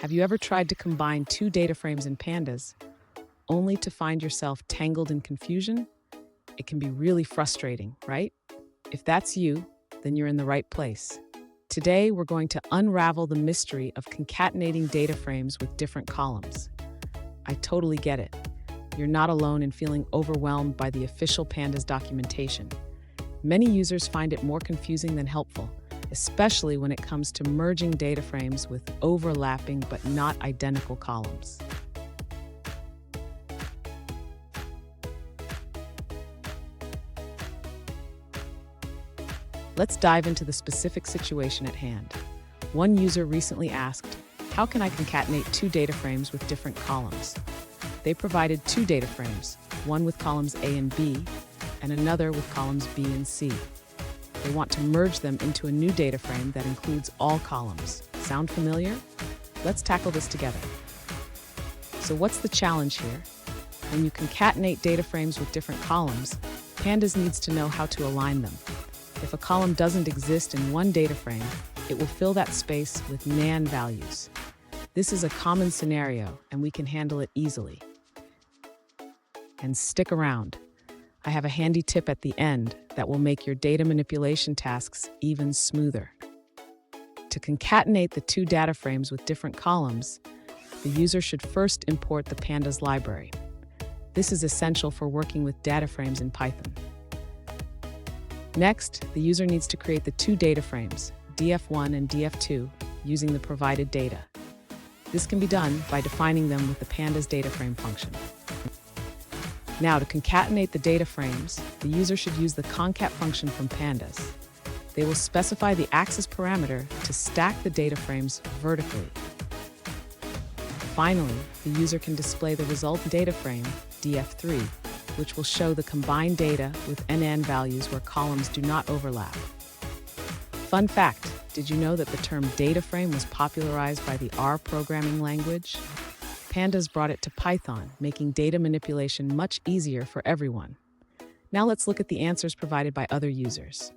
Have you ever tried to combine two data frames in Pandas, only to find yourself tangled in confusion? It can be really frustrating, right? If that's you, then you're in the right place. Today, we're going to unravel the mystery of concatenating data frames with different columns. I totally get it. You're not alone in feeling overwhelmed by the official Pandas documentation. Many users find it more confusing than helpful, especially when it comes to merging data frames with overlapping but not identical columns. Let's dive into the specific situation at hand. One user recently asked, how can I concatenate two data frames with different columns? They provided two data frames, one with columns A and B, and another with columns B and C. They want to merge them into a new data frame that includes all columns. Sound familiar? Let's tackle this together. So what's the challenge here? When you concatenate data frames with different columns, Pandas needs to know how to align them. If a column doesn't exist in one data frame, it will fill that space with NaN values. This is a common scenario, and we can handle it easily. And stick around. I have a handy tip at the end that will make your data manipulation tasks even smoother. To concatenate the two data frames with different columns, the user should first import the Pandas library. This is essential for working with data frames in Python. Next, the user needs to create the two data frames, df1 and df2, using the provided data. This can be done by defining them with the Pandas DataFrame function. Now, to concatenate the data frames, the user should use the concat function from Pandas. They will specify the axis parameter to stack the data frames vertically. Finally, the user can display the result data frame, df3, which will show the combined data with NaN values where columns do not overlap. Fun fact, did you know that the term data frame was popularized by the R programming language? Pandas brought it to Python, making data manipulation much easier for everyone. Now let's look at the answers provided by other users.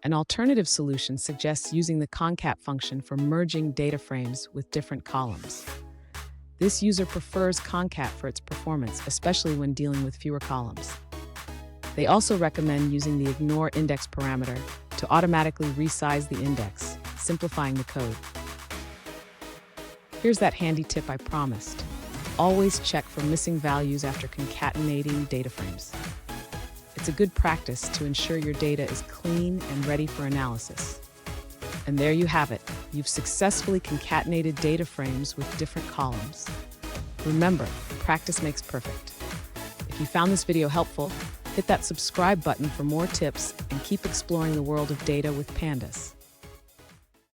An alternative solution suggests using the concat function for merging data frames with different columns. This user prefers concat for its performance, especially when dealing with fewer columns. They also recommend using the ignore index parameter to automatically resize the index, simplifying the code. Here's that handy tip I promised. Always check for missing values after concatenating data frames. It's a good practice to ensure your data is clean and ready for analysis. And there you have it. You've successfully concatenated data frames with different columns. Remember, practice makes perfect. If you found this video helpful, hit that subscribe button for more tips and keep exploring the world of data with Pandas.